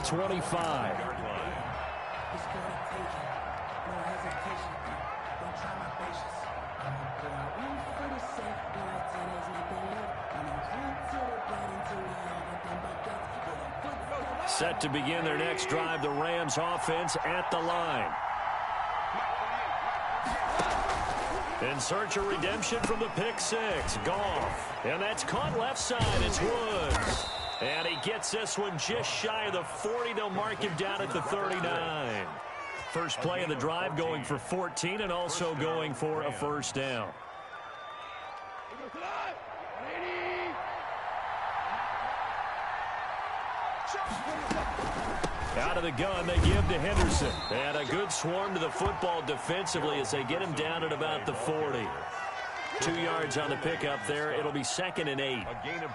25. Set to begin their next drive, the Rams offense at the line. In search of redemption from the pick six, Goff. And that's caught left side. It's Woods. And he gets this one just shy of the 40. They'll mark him down at the 39. First play of the drive going for 14 and also going for a first down. Out of the gun, they give to Henderson. And a good swarm to the football defensively as they get him down at about the 40. 2 yards on the pickup there. It'll be 2nd and 8.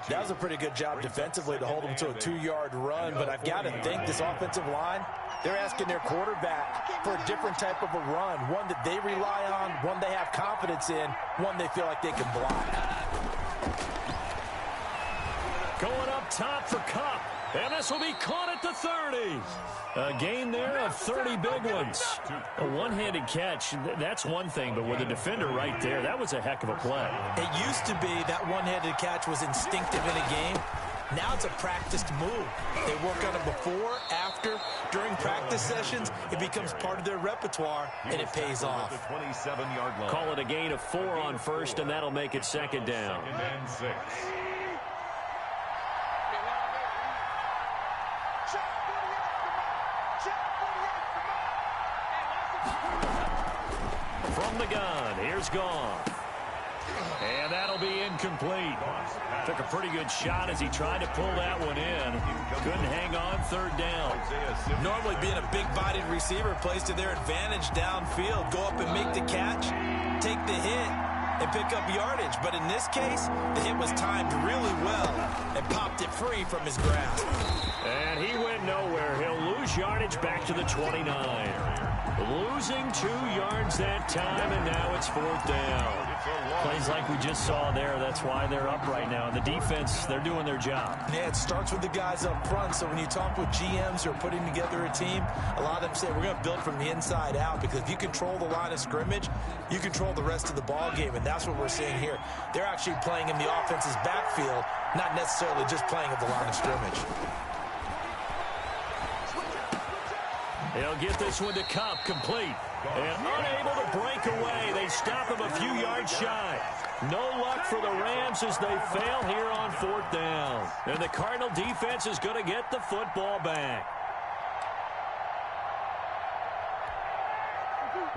That was a pretty good job defensively to hold him to a 2-yard run, but I've got to think this offensive line, they're asking their quarterback for a different type of a run, one that they rely on, one they have confidence in, one they feel like they can block. Going up top for Kupp. And this will be caught at the 30. A gain there of 30 big ones. A one-handed catch, that's one thing, but with a defender right there, that was a heck of a play. It used to be that one-handed catch was instinctive in a game. Now it's a practiced move. They work on it before, after, during practice sessions. It becomes part of their repertoire, and it pays off. Call it a gain of 4 on first, and that'll make it 2nd down. From the gun, here's Goff. And that'll be incomplete. Took a pretty good shot as he tried to pull that one in. Couldn't hang on, 3rd down. Normally being a big-bodied receiver plays to their advantage downfield. Go up and make the catch, take the hit, and pick up yardage. But in this case, the hit was timed really well and popped it free from his grasp. And he went nowhere. He'll lose yardage back to the 29. Losing 2 yards that time, and now it's 4th down. Plays like we just saw there. That's why they're up right now. And the defense, they're doing their job. Yeah, it starts with the guys up front. So when you talk with GMs who are putting together a team, a lot of them say we're going to build from the inside out, because if you control the line of scrimmage, you control the rest of the ball game, and that's what we're seeing here. They're actually playing in the offense's backfield, not necessarily just playing at the line of scrimmage. He'll get this one to Kupp, complete. And unable to break away. They stop him a few yards shy. No luck for the Rams as they fail here on 4th down. And the Cardinal defense is going to get the football back.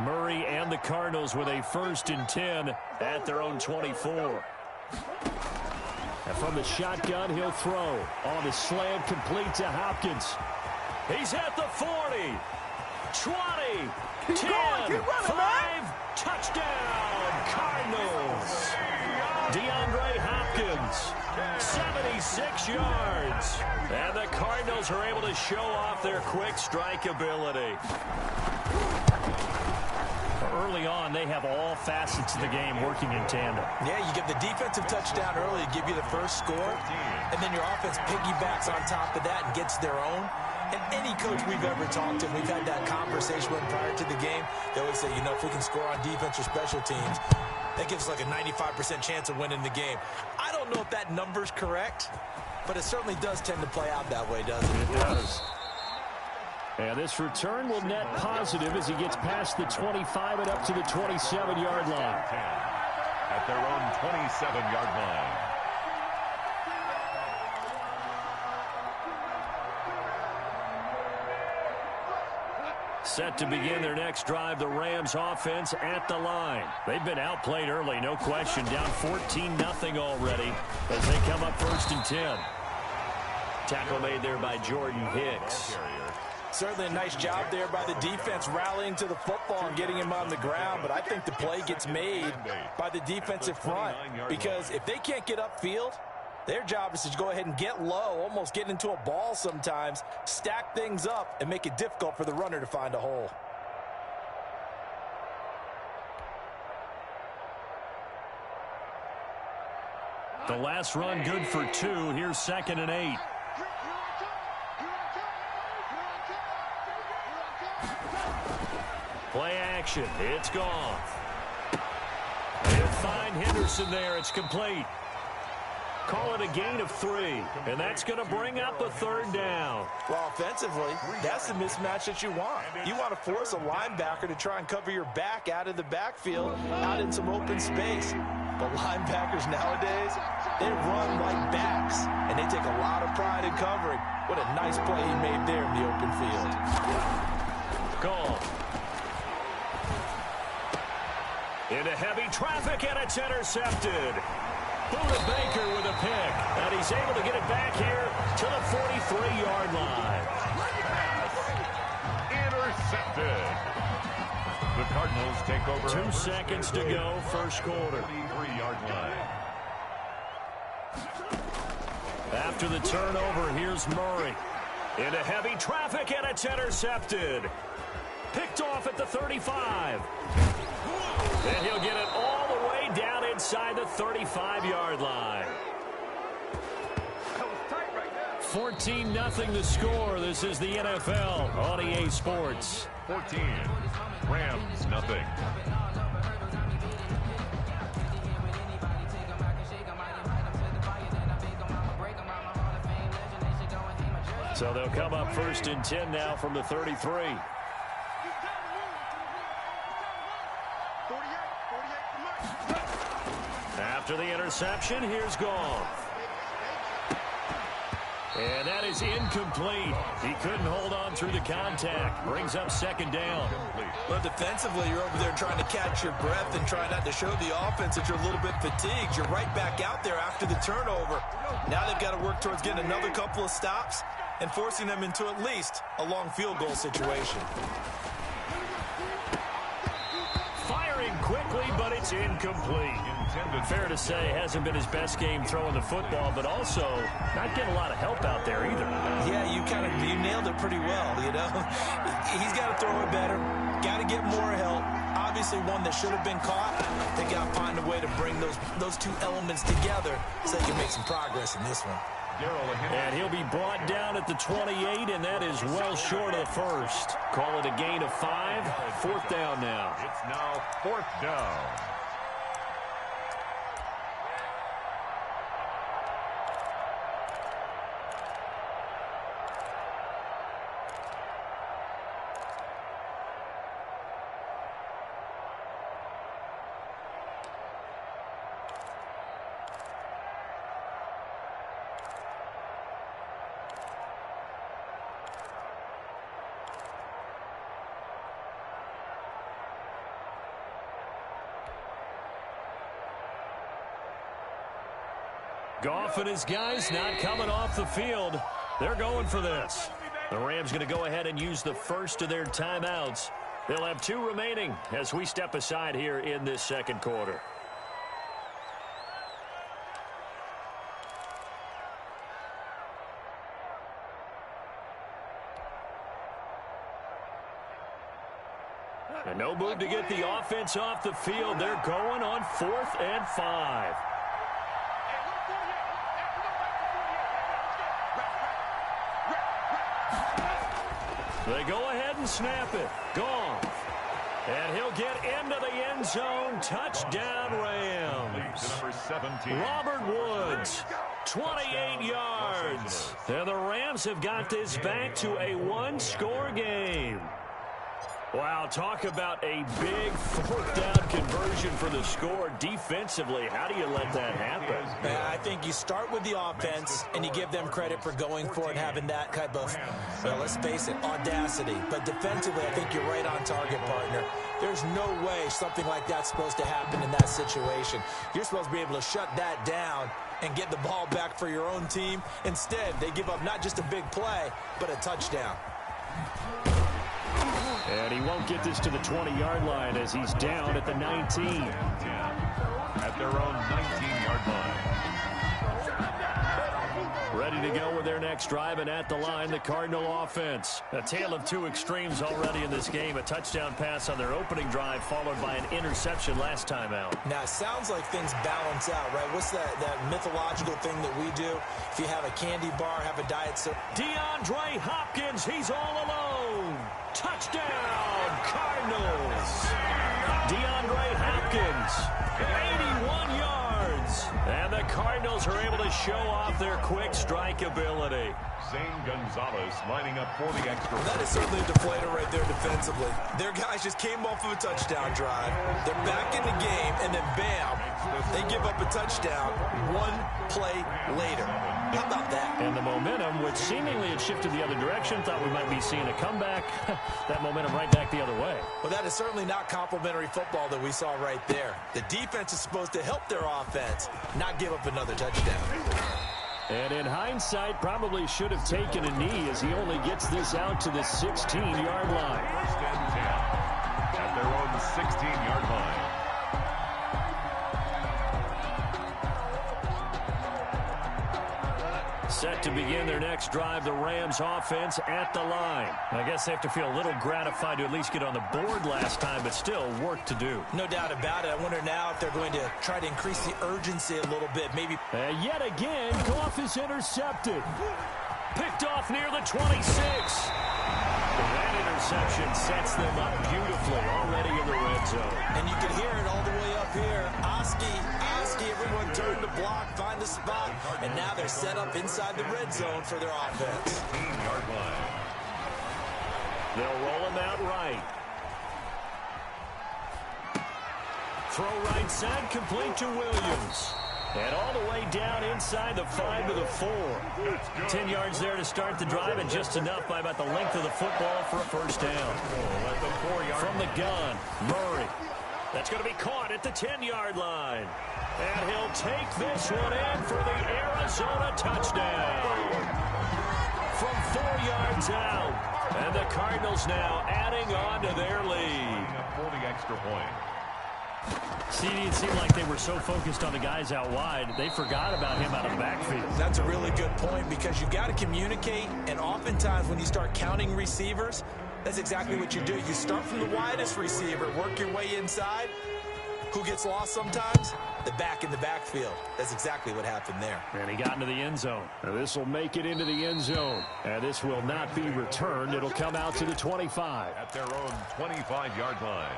Murray and the Cardinals with a 1st and 10 at their own 24. And from the shotgun, he'll throw. On the slant, complete to Hopkins. He's at the 40, 20, 10, 5, touchdown, Cardinals. DeAndre Hopkins, 76 yards. And the Cardinals are able to show off their quick strike ability. Early on, they have all facets of the game working in tandem. Yeah, you get the defensive touchdown early to give you the first score, and then your offense piggybacks on top of that and gets their own. And any coach we've ever talked to, we've had that conversation with prior to the game, they always say, you know, if we can score on defense or special teams, that gives us like a 95% chance of winning the game. I don't know if that number's correct, but it certainly does tend to play out that way, doesn't it? It does. And this return will net positive as he gets past the 25 and up to the 27-yard line. At their own 27-yard line. Set to begin their next drive, the Rams offense at the line. They've been outplayed early, no question. Down 14-0 already as they come up 1st and 10. Tackle made there by Jordan Hicks. Certainly a nice job there by the defense rallying to the football and getting him on the ground, but I think the play gets made by the defensive front, because if they can't get upfield, their job is to go ahead and get low, almost get into a ball sometimes, stack things up, and make it difficult for the runner to find a hole. The last run good for 2. Here's 2nd and 8. Play action. It's gone. He'll find Henderson there. It's complete. Call it a gain of 3, and that's going to bring up a third down. Well, offensively, that's the mismatch that you want. You want to force a linebacker to try and cover your back out of the backfield, out in some open space. But linebackers nowadays, they run like backs, and they take a lot of pride in covering. What a nice play he made there in the open field. Goal. Into heavy traffic, and it's intercepted. Buda Baker with a pick, and he's able to get it back here to the 43-yard line. Intercepted. The Cardinals take over. 2 seconds to go, first quarter. 43-yard line. After the turnover, here's Murray. Into heavy traffic, and it's intercepted. Picked off at the 35. And he'll get it all the way down inside the 35-yard line. 14-0 the score. This is the NFL on EA Sports. 14. Rams, nothing. So they'll come up 1st and 10 now from the 33. After the interception, here's Goff. And that is incomplete. He couldn't hold on through the contact. Brings up 2nd down. Well, defensively, you're over there trying to catch your breath and try not to show the offense that you're a little bit fatigued. You're right back out there after the turnover. Now they've got to work towards getting another couple of stops and forcing them into at least a long field goal situation. Firing quickly, but it's incomplete. Fair to say, hasn't been his best game throwing the football, but also not getting a lot of help out there either. Yeah, you nailed it pretty well, you know. He's got to throw it better, got to get more help. Obviously one that should have been caught. They got to find a way to bring those two elements together so they can make some progress in this one. And he'll be brought down at the 28, and that is well short of the first. Call it a gain of 5. 4th down now. It's now 4th down. Goff and his guys not coming off the field. They're going for this. The Rams going to go ahead and use the first of their timeouts. They'll have 2 remaining as we step aside here in this 2nd quarter. And no move to get the offense off the field. They're going on 4th and 5. They go ahead and snap it. Goff. And he'll get into the end zone. Touchdown, Rams. Number 17. Robert Woods, 28 yards. And the Rams have got this back to a 1-score game. Wow, talk about a big 4th down conversion for the score. Defensively, how do you let that happen? I think you start with the offense, and you give them credit for going for it and having that type of, well, let's face it, audacity. But defensively, I think you're right on target, partner. There's no way something like that's supposed to happen in that situation. You're supposed to be able to shut that down and get the ball back for your own team. Instead, they give up not just a big play, but a touchdown. And he won't get this to the 20-yard line as he's down at the 19. At their own 19-yard line. Ready to go with their next drive, and at the line, the Cardinal offense. A tale of 2 extremes already in this game. A touchdown pass on their opening drive, followed by an interception last time out. Now, it sounds like things balance out, right? What's that mythological thing that we do? If you have a candy bar, have a diet soda. DeAndre Hopkins, he's all alone. Touchdown, Cardinals. DeAndre Hopkins, 81 yards. And the Cardinals are able to show off their quick strike ability. Zane Gonzalez lining up for the extra. That is certainly a deflator right there defensively. Their guys just came off of a touchdown drive. They're back in the game, and then bam, they give up a touchdown one play later. How about that? And the momentum, which seemingly had shifted the other direction, thought we might be seeing a comeback. That momentum right back the other way. Well, that is certainly not complimentary football that we saw right there. The defense is supposed to help their offense, not give up another touchdown. And in hindsight, probably should have taken a knee as he only gets this out to the 16-yard line. First and 10 at their own 16-yard line. Set to begin their next drive, the Rams offense at the line. I guess they have to feel a little gratified to at least get on the board last time, but still work to do. No doubt about it. I wonder now if they're going to try to increase the urgency a little bit. Maybe. Yet again, Goff is intercepted. Picked off near the 26. That interception sets them up beautifully already in the red zone. And you can hear it all the way up here. Oski, everyone turned to block, find the spot, and now they're set up inside the red zone for their offense. 15-yard line. They'll roll him out right. Throw right side, complete to Williams. And all the way down inside the 5 to the 4. 10 yards there to start the drive, and just enough by about the length of the football for a first down. From the gun, Murray. That's going to be caught at the 10-yard line. And he'll take this one in for the Arizona touchdown. From 4 yards out. And the Cardinals now adding on to their lead. For the extra point. CD, it seemed like they were so focused on the guys out wide, they forgot about him out of the backfield. That's a really good point, because you got to communicate, and oftentimes when you start counting receivers, that's exactly what you do. You start from the widest receiver, work your way inside. Who gets lost sometimes? The back in the backfield. That's exactly what happened there. And he got into the end zone. This will make it into the end zone. And this will not be returned. It'll come out to the 25. At their own 25-yard line.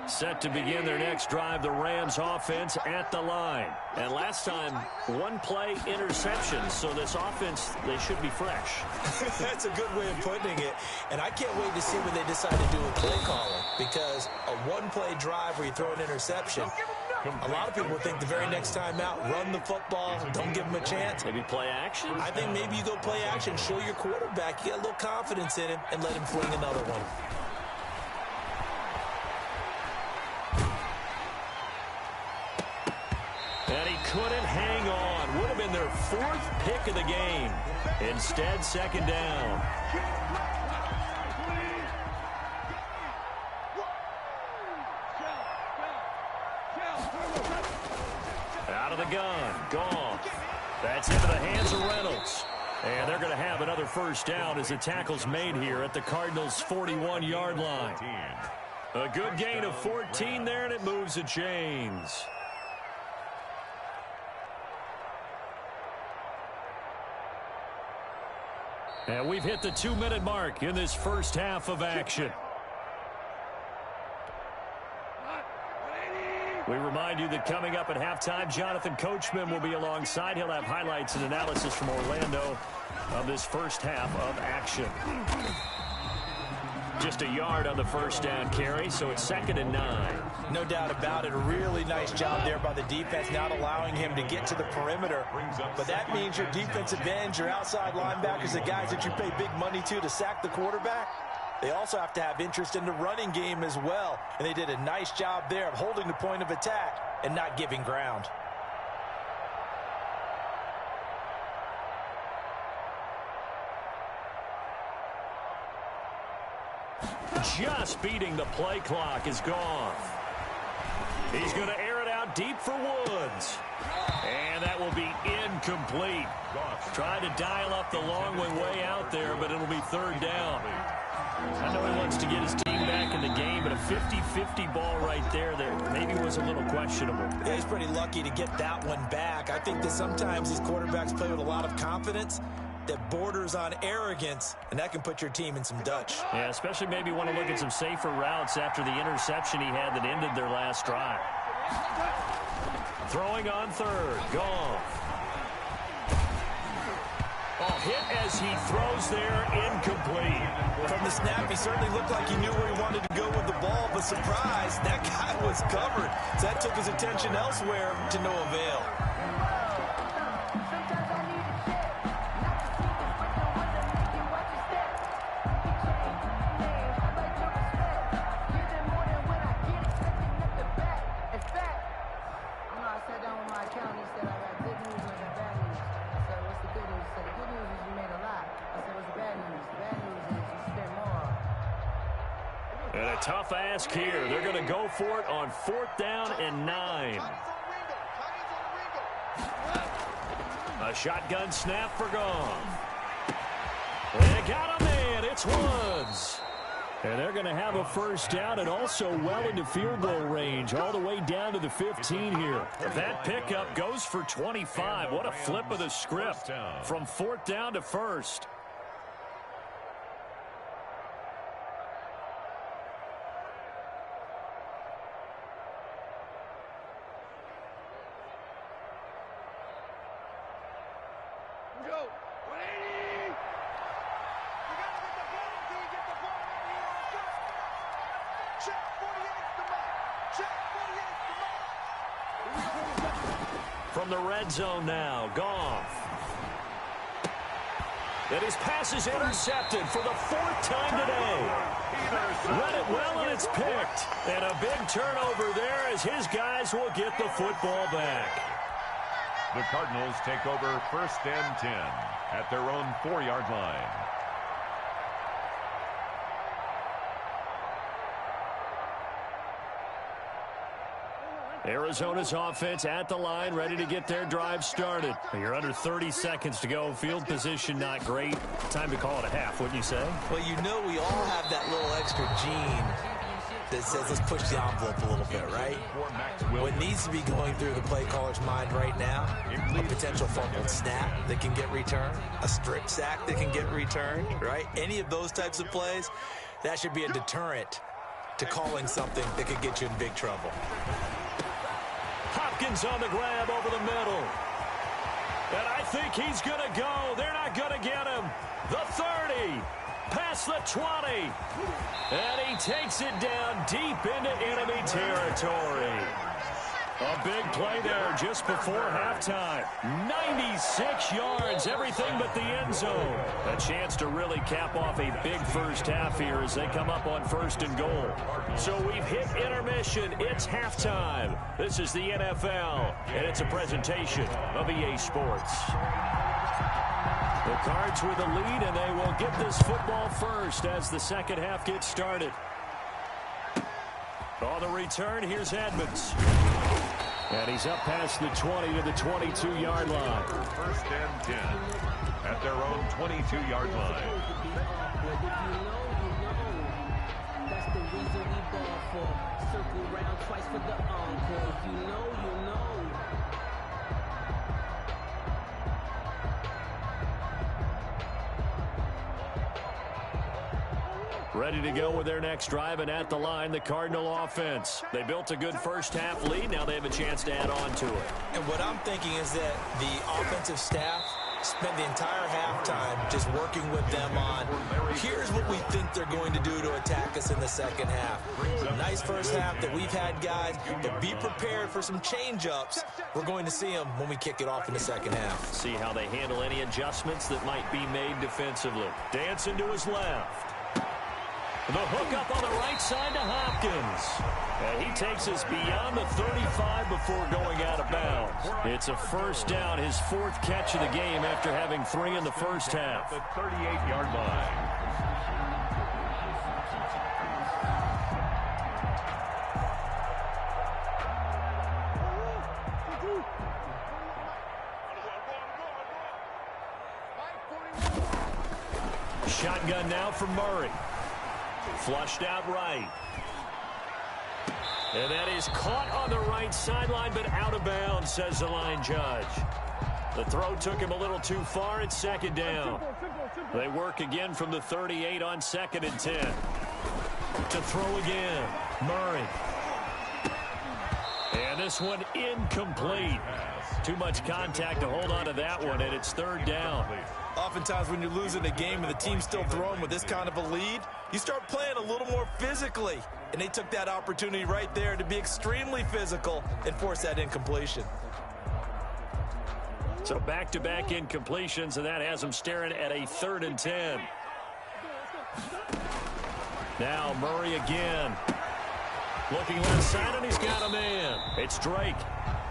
Set to begin their next drive, the Rams offense at the line. And last time, one play interception, so this offense, they should be fresh. That's a good way of putting it. And I can't wait to see when they decide to do a play calling, because a one-play drive where you throw an interception, a lot of people think the very next time out, run the football, don't give them a chance. Maybe play action? I think maybe you go play action, show your quarterback, you get a little confidence in him, and let him fling another one. And he couldn't hang on. Would have been their 4th pick of the game. Instead, second down. Out of the gun. Goff. That's into the hands of Reynolds. And they're going to have another first down as the tackle's made here at the Cardinals' 41-yard line. A good gain of 14 there, and it moves the chains. And we've hit the 2-minute mark in this first half of action. We remind you that coming up at halftime, Jonathan Coachman will be alongside. He'll have highlights and analysis from Orlando of this first half of action. Just a yard on the first down carry, so it's 2nd and 9. No doubt about it. A really nice job there by the defense, not allowing him to get to the perimeter. But that means your defensive ends, your outside linebackers, the guys that you pay big money to sack the quarterback, they also have to have interest in the running game as well. And they did a nice job there of holding the point of attack and not giving ground. Just beating the play clock is gone. He's going to air it out deep for Woods. And that will be incomplete. Tried to dial up the long way out there, but it'll be 3rd down. I know he wants to get his team back in the game, but a 50-50 ball right there that maybe was a little questionable. Yeah, he's pretty lucky to get that one back. I think that sometimes these quarterbacks play with a lot of confidence that borders on arrogance, and that can put your team in some Dutch. Yeah, especially maybe want to look at some safer routes after the interception he had that ended their last drive. Throwing on third, Goff. Oh, hit as he throws there, incomplete. From the snap, he certainly looked like he knew where he wanted to go with the ball, but surprise, that guy was covered. So that took his attention elsewhere to no avail. And a tough ask here. They're going to go for it on 4th down and 9. A shotgun snap for Goff. And got a man. It's Woods. And they're going to have a first down and also well into field goal range, all the way down to the 15 here. That pickup goes for 25. What a flip of the script from 4th down to 1st. From the red zone now, Goff. And his pass is intercepted for the 4th time today. Read it well, and it's picked. And a big turnover there as his guys will get the football back. The Cardinals take over 1st and 10 at their own 4-yard line. Arizona's offense at the line, ready to get their drive started. You're under 30 seconds to go. Field position not great. Time to call it a half, wouldn't you say? Well, you know we all have that little extra gene that says let's push the envelope a little bit, right? What needs to be going through the play caller's mind right now, a potential fumbled snap that can get returned, a strip sack that can get returned, right? Any of those types of plays, that should be a deterrent to calling something that could get you in big trouble. Hopkins on the grab over the middle. And I think he's going to go. They're not going to get him. The 30. Past the 20. And he takes it down deep into enemy territory. A big play there just before halftime. 96 yards, everything but the end zone. A chance to really cap off a big first half here as they come up on 1st and goal. So we've hit intermission. It's halftime. This is the NFL, and it's a presentation of EA Sports. The Cards with the lead, and they will get this football first as the second half gets started. On the return, here's Edmonds. And he's up past the 20 to the 22-yard line. 1st and 10 at their own 22-yard line. That's the reason we ball for. Circle round twice for the encore. You know. Ready to go with their next drive, and at the line, the Cardinal offense. They built a good first half lead. Now they have a chance to add on to it. And what I'm thinking is that the offensive staff spent the entire halftime just working with them on, here's what we think they're going to do to attack us in the second half. Nice first half that we've had, guys, but be prepared for some change-ups. We're going to see them when we kick it off in the second half. See how they handle any adjustments that might be made defensively. Dancing to his left. The hook up on the right side to Hopkins. And he takes us beyond the 35 before going out of bounds. It's a first down, his 4th catch of the game after having 3 in the first half. The 38-yard line. Shotgun now for Murray. Flushed out right. And that is caught on the right sideline, but out of bounds, says the line judge. The throw took him a little too far. It's second down. They work again from the 38 on 2nd and 10. To throw again, Murray. And this one incomplete. Too much contact to hold on to that one, and it's 3rd down. Oftentimes when you're losing a game and the team's still throwing with this kind of a lead, you start playing a little more physically. And they took that opportunity right there to be extremely physical and force that incompletion. So back-to-back incompletions, and that has them staring at a 3rd and 10. Now Murray again. Looking left side, and he's got a man. It's Drake.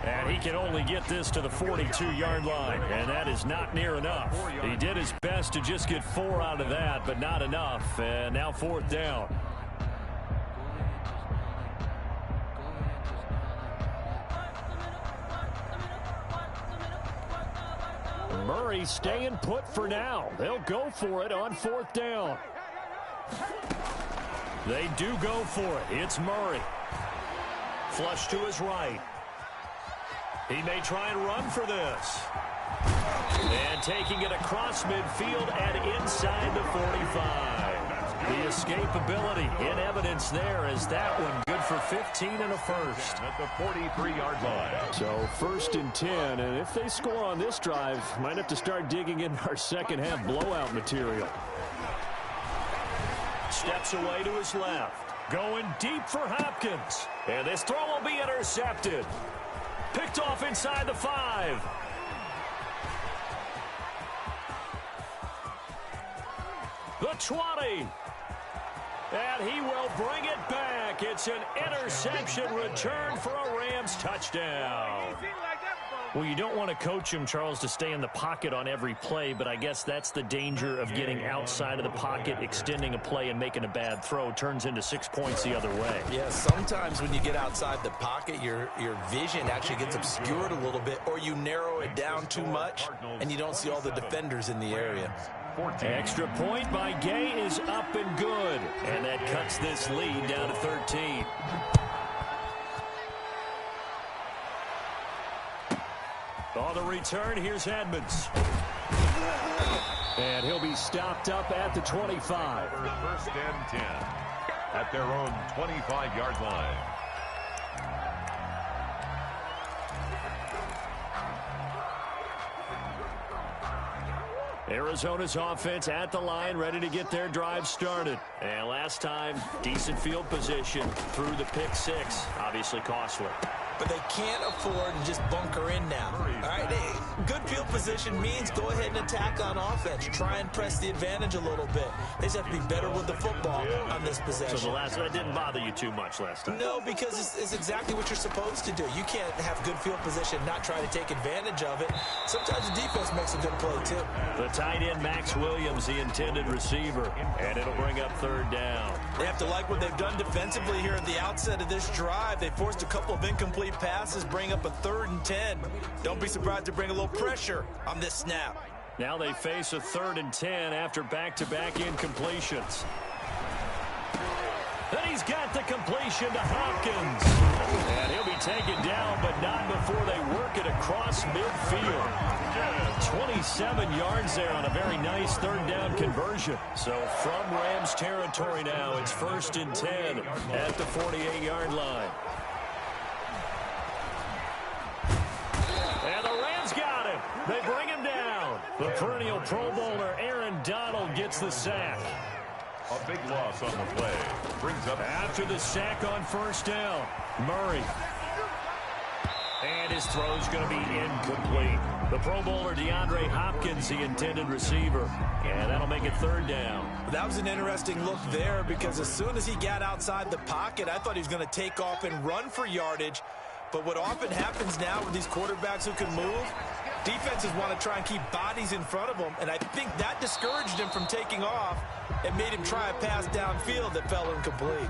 And he can only get this to the 42-yard line, and that is not near enough. He did his best to just get 4 out of that, but not enough. And now 4th down. Murray staying put for now. They'll go for it on 4th down. They do go for it. It's Murray. Flush to his right. He may try and run for this. And taking it across midfield and inside the 45. The escapability in evidence there as that one good for 15 and a first. At the 43-yard line. So 1st and 10, and if they score on this drive, might have to start digging in our second half blowout material. Steps away to his left. Going deep for Hopkins. And this throw will be intercepted. Picked off inside the 5. The 20. And he will bring it back. It's an interception return for a Rams touchdown. Well, you don't want to coach him, Charles, to stay in the pocket on every play, but I guess that's the danger of getting outside of the pocket, extending a play, and making a bad throw. Turns into 6 points the other way. Yeah, sometimes when you get outside the pocket, your vision actually gets obscured a little bit, or you narrow it down too much, and you don't see all the defenders in the area. Extra point by Gay is up and good, and that cuts this lead down to 13. On the return, here's Edmonds. And he'll be stopped up at the 25. 1st and 10 at their own 25-yard line. Arizona's offense at the line, ready to get their drive started. And last time, decent field position through the pick 6. Obviously costly. But they can't afford to just bunker in now. All right, good field position means go ahead and attack on offense. Try and press the advantage a little bit. They just have to be better with the football on this possession. So that didn't bother you too much last time? No, because it's exactly what you're supposed to do. You can't have good field position, not try to take advantage of it. Sometimes the defense makes a good play, too. The tight end, Max Williams, the intended receiver. And it'll bring up 3rd down. They have to like what they've done defensively here at the outset of this drive. They forced a couple of incomplete passes, bring up a 3rd and 10. Don't be surprised to bring a little pressure on this snap. Now they face a 3rd and 10 after back-to-back incompletions. Then he's got the completion to Hopkins. And he'll be taken down, but not before they work it across midfield. 27 yards there on a very nice 3rd down conversion. So from Rams territory now, it's 1st and 10 at the 48-yard line. And the Rams got him. They bring him down. The perennial Pro Bowler Aaron Donald gets the sack. A big loss on the play. Brings up after the sack on 1st down. Murray. And his throw's going to be incomplete. The Pro Bowler DeAndre Hopkins, the intended receiver. And that'll make it 3rd down. That was an interesting look there because as soon as he got outside the pocket, I thought he was going to take off and run for yardage. But what often happens now with these quarterbacks who can move, defenses want to try and keep bodies in front of them, and I think that discouraged him from taking off and made him try a pass downfield that fell incomplete.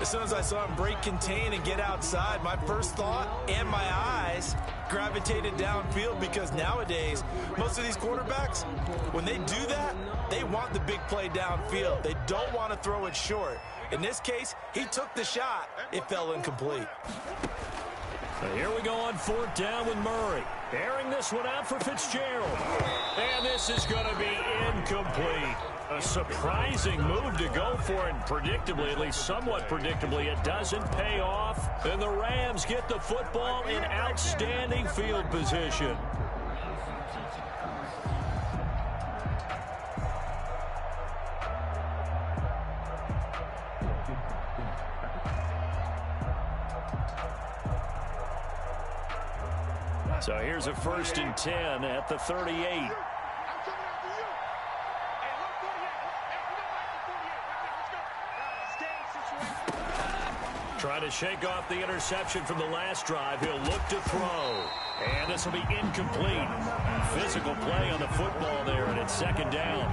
As soon as I saw him break contain and get outside, my first thought and my eyes gravitated downfield because nowadays, most of these quarterbacks, when they do that, they want the big play downfield. They don't want to throw it short. In this case, he took the shot. It fell incomplete. Here we go on 4th down with Murray. Airing this one out for Fitzgerald. And this is going to be incomplete. A surprising move to go for it. Predictably, at least somewhat predictably, it doesn't pay off. And the Rams get the football in outstanding field position. So here's a 1st and 10 at the 38. Trying to shake off the interception from the last drive. He'll look to throw. And this will be incomplete. Physical play on the football there, and it's 2nd down.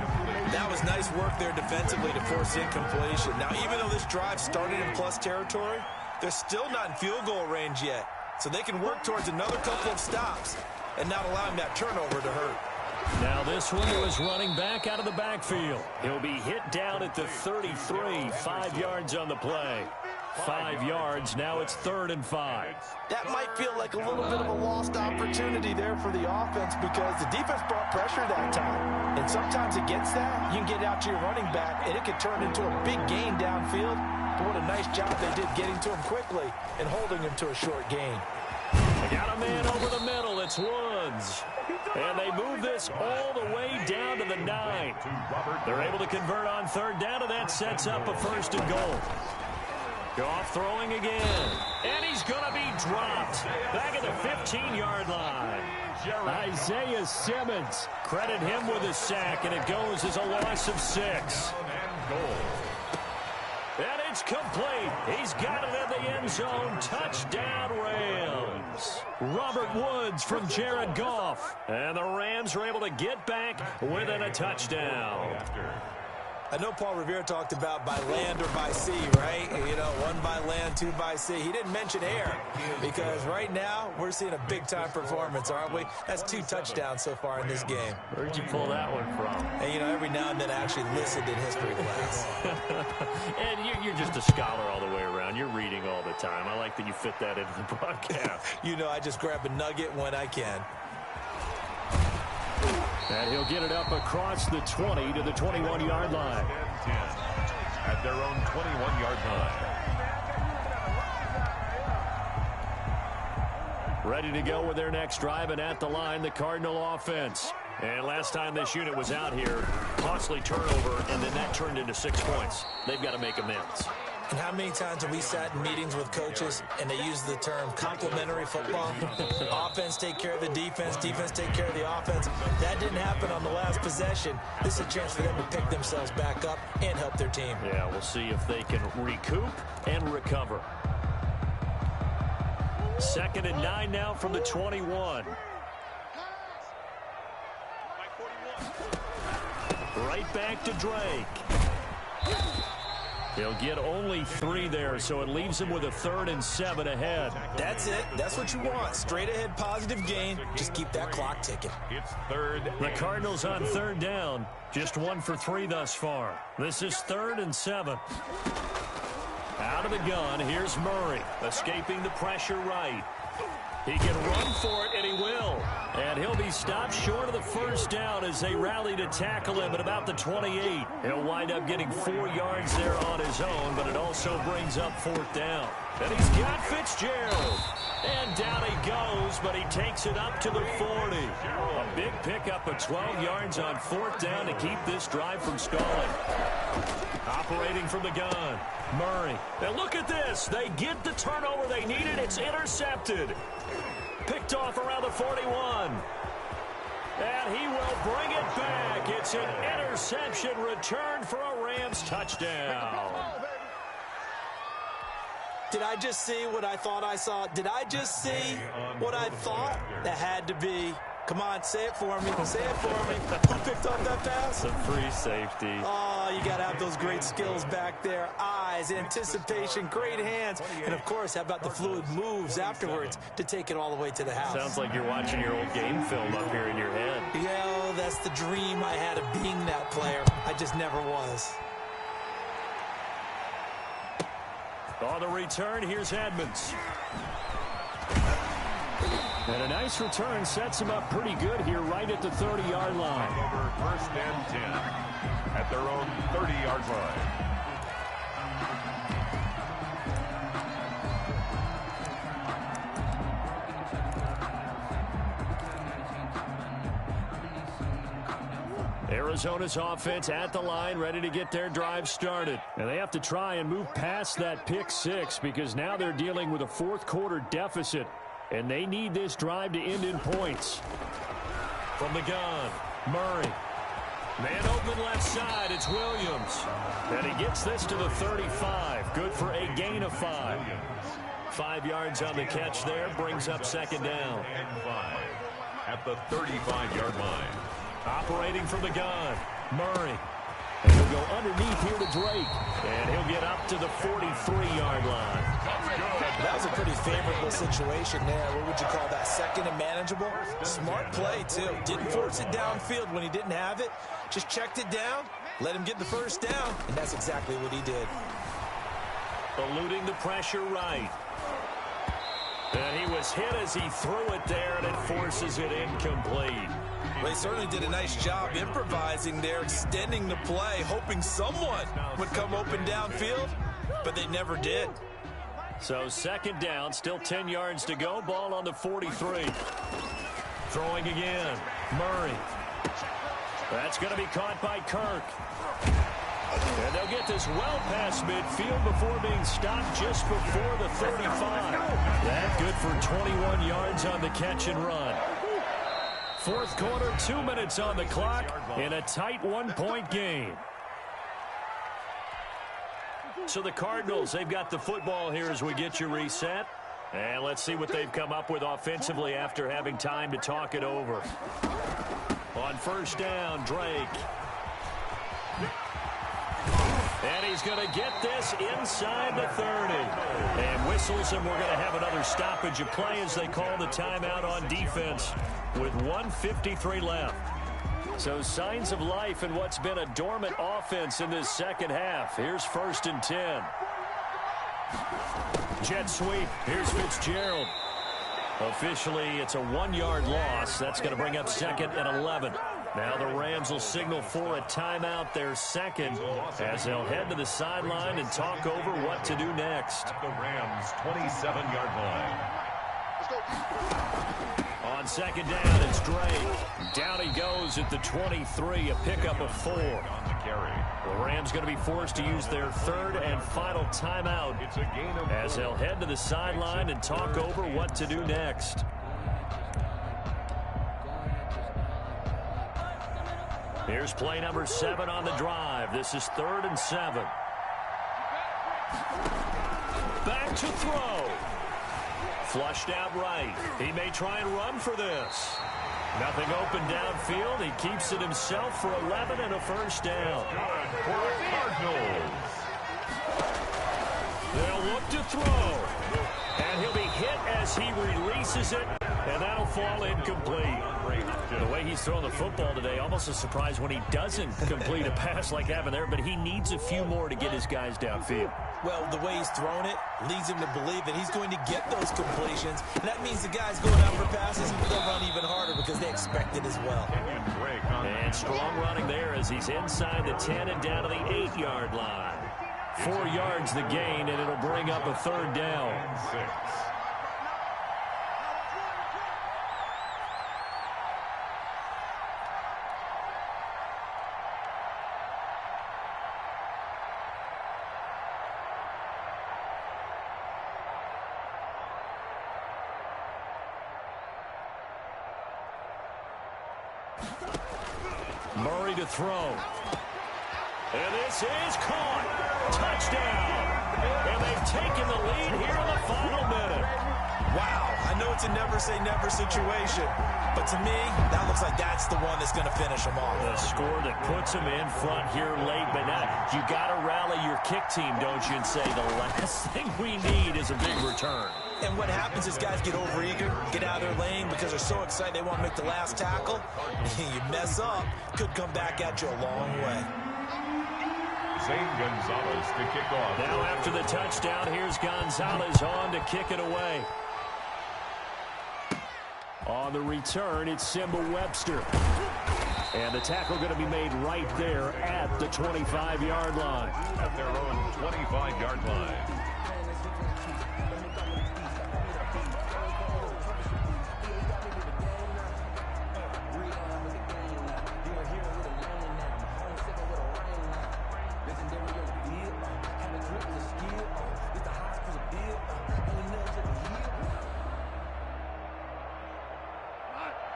That was nice work there defensively to force incompletion. Now, even though this drive started in plus territory, they're still not in field goal range yet. So they can work towards another couple of stops and not allowing that turnover to hurt. Now this one was running back out of the backfield. He'll be hit down at the 33, 5 yards on the play. 5 yards, now it's 3rd and 5. That might feel like a little bit of a lost opportunity there for the offense because the defense brought pressure that time. And sometimes against that, you can get out to your running back and it can turn into a big gain downfield. But what a nice job they did getting to him quickly and holding him to a short gain. They got a man over the middle. It's Woods. And they move this all the way down to the 9. They're able to convert on 3rd down, and that sets up a 1st and goal. Goff throwing again. And he's going to be dropped. Back at the 15-yard line. Isaiah Simmons. Credit him with a sack, and it goes as a loss of 6. And it's complete. He's got it in the end zone. Touchdown, Rams. Robert Woods from Jared Goff. And the Rams are able to get back within a touchdown. I know Paul Revere talked about by land or by sea, right? You know, 1 by land, 2 by sea. He didn't mention air because right now we're seeing a big-time performance, aren't we? That's 2 touchdowns so far in this game. Where'd you pull that one from? And, you know, every now and then I actually listened in history class. And you're just a scholar all the way around. You're reading all the time. I like that you fit that into the broadcast. You know, I just grab a nugget when I can. And he'll get it up across the 20 to the 21-yard line. At their own 21-yard line. Ready to go with their next drive, and at the line, the Cardinal offense. And last time this unit was out here, costly turnover, and then that turned into 6 points. They've got to make amends. And how many times have we sat in meetings with coaches and they use the term complementary football? Offense take care of the defense, defense take care of the offense. That didn't happen on the last possession. This is a chance for them to pick themselves back up and help their team. Yeah, we'll see if they can recoup and recover. 2nd and 9 now from the 21. Right back to Drake. He'll get only 3 there, so it leaves him with a 3rd and 7 ahead. That's it. That's what you want. Straight ahead positive gain. Just keep that clock ticking. It's 3rd. The Cardinals on 3rd down. Just 1 for 3 thus far. This is 3rd and 7. Out of the gun, here's Murray, escaping the pressure right. He can run for it, and he will. And he'll be stopped short of the 1st down as they rally to tackle him at about the 28. He'll wind up getting 4 yards there on his own, but it also brings up 4th down. And he's got Fitzgerald. And down he goes, but he takes it up to the 40. A big pickup of 12 yards on 4th down to keep this drive from stalling. Operating from the gun, Murray. And look at this. They get the turnover they needed. It's intercepted. Picked off around the 41. And he will bring it back. It's an interception return for a Rams touchdown. Did I just see what I thought I saw? Did I just see what I thought? That had to be. Come on, say it for me. Say it for me. Who picked up that pass? The free safety. Oh, you got to have those great skills back there. Eyes, anticipation, great hands. And, of course, how about the fluid moves afterwards to take it all the way to the house? Sounds like you're watching your old game film up here in your head. Yeah, that's the dream I had of being that player. I just never was. On the return, here's Edmonds. And a nice return sets him up pretty good here right at the 30-yard line. Over first and 10 at their own 30-yard line. Arizona's offense at the line, ready to get their drive started. And they have to try and move past that pick six because now they're dealing with a fourth-quarter deficit, and they need this drive to end in points. From the gun, Murray. Man open left side, it's Williams. And he gets this to the 35. Good for a gain of 5. 5 yards on the catch there, brings up second down. And 5 at the 35-yard line. Operating from the gun, Murray. And he'll go underneath here to Drake. And he'll get up to the 43-yard line. That was a pretty favorable situation there. What would you call that? Second and manageable? Smart play, too. Didn't force it downfield when he didn't have it. Just checked it down, let him get the first down, and that's exactly what he did. Eluding the pressure right. And he was hit as he threw it there, and it forces it incomplete. Well, they certainly did a nice job improvising there, extending the play, hoping someone would come open downfield, but they never did. So second down, still 10 yards to go, ball on the 43. Throwing again, Murray. That's going to be caught by Kirk. And they'll get this well past midfield before being stopped just before the 35. That good for 21 yards on the catch and run. Fourth quarter, 2 minutes on the clock in a tight one-point game. So the Cardinals, they've got the football here as we get you reset. And let's see what they've come up with offensively after having time to talk it over. On first down, Drake. And he's going to get this inside the 30. And whistles, and we're going to have another stoppage of play as they call the timeout on defense with 1:53 left. So signs of life in what's been a dormant offense in this second half. Here's first and 10. Jet sweep. Here's Fitzgerald. Officially, it's a 1-yard loss. That's going to bring up second and 11. Now the Rams will signal for a timeout, their second, as they'll head to the sideline and talk over what to do next. At the Rams' 27-yard line. On second down, it's Drake. Down he goes at the 23, a pickup of 4. On the carry. The Rams going to be forced to use their third and final timeout It's a gain of 4. as they'll head to the sideline and talk over what to do next. Here's play number 7 on the drive. This is 3rd and 7. Back to throw. Flushed out right. He may try and run for this. Nothing open downfield. He keeps it himself for 11 and a first down. Good for the Cardinals. They'll look to throw. And he'll be hit as he releases it. And that'll fall incomplete. The way he's throwing the football today, almost a surprise when he doesn't complete a pass like having there, but he needs a few more to get his guys downfield. Well, the way he's thrown it leads him to believe that he's going to get those completions. And that means the guys going out for passes, they'll run even harder because they expect it as well. And strong running there as he's inside the 10 and down to the 8-yard line. 4 yards the gain, and it'll bring up a third down. 6. Murray to throw. And this is caught. Touchdown. And they've taken the lead here in the final minute. Wow, I know it's a never-say-never situation, but to me, that looks like that's the one that's going to finish them off. A score that puts them in front here late, but now you got to rally your kick team, don't you, and say the last thing we need is a big return. And what happens is guys get overeager, get out of their lane because they're so excited they want to make the last tackle. You mess up, could come back at you a long way. Zane Gonzalez to kick off. Now after the touchdown, here's Gonzalez on to kick it away. On the return, it's Simba Webster. And the tackle going to be made right there at the 25-yard line. At their own 25-yard line.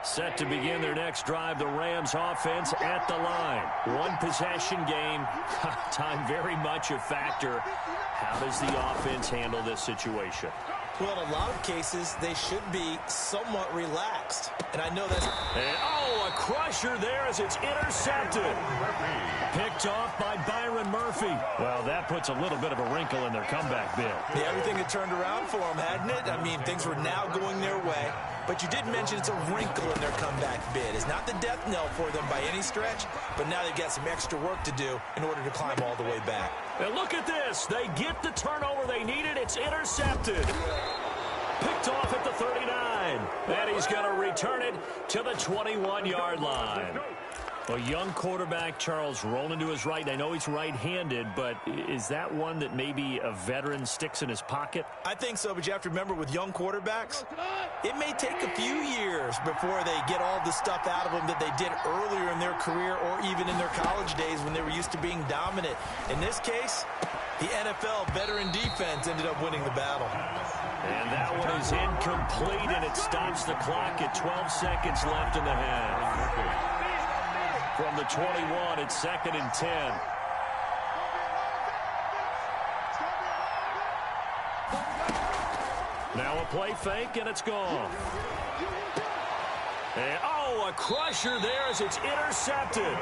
Set to begin their next drive, the Rams offense at the line. One possession game, time very much a factor. How does the offense handle this situation? Well, in a lot of cases, they should be somewhat relaxed. And I know that's... And, oh, a crusher there as it's intercepted. Picked off by Byron Murphy. Well, that puts a little bit of a wrinkle in their comeback bid. Yeah, everything had turned around for them, hadn't it? I mean, things were now going their way. But you did mention it's a wrinkle in their comeback bid. It's not the death knell for them by any stretch, but now they've got some extra work to do in order to climb all the way back. And look at this. They get the turnover they needed. It's intercepted. Picked off at the 39. And he's going to return it to the 21-yard line. A young quarterback, Charles, rolling to his right. I know he's right-handed, but is that one that maybe a veteran sticks in his pocket? I think so, but you have to remember with young quarterbacks, it may take a few years before they get all the stuff out of them that they did earlier in their career or even in their college days when they were used to being dominant. In this case, the NFL veteran defense ended up winning the battle. And that one is incomplete, and it stops the clock at 12 seconds left in the half. From the 21, it's 2nd and 10. Now a play fake, and it's gone. And, oh, a crusher there as it's intercepted.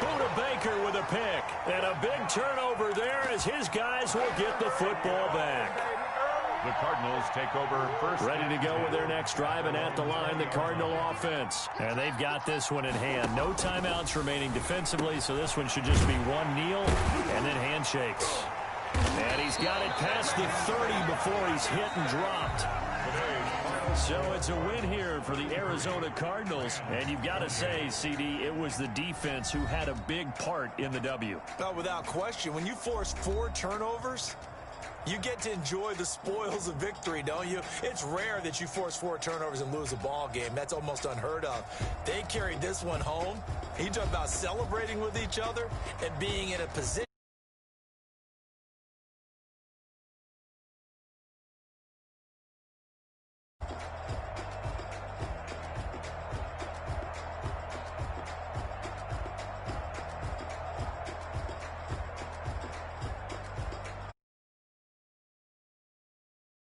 Buda Baker with a pick. And a big turnover there as his guys will get the football back. The Cardinals take over first. Ready to go with their next drive, and at the line, the Cardinal offense. And they've got this one in hand. No timeouts remaining defensively, so this one should just be one kneel and then handshakes. And he's got it past the 30 before he's hit and dropped. So it's a win here for the Arizona Cardinals. And you've got to say, CD, it was the defense who had a big part in the W. Oh, without question. When you force 4 turnovers, you get to enjoy the spoils of victory, don't you? It's rare that you force 4 turnovers and lose a ball game. That's almost unheard of. They carried this one home. You talk about celebrating with each other and being in a position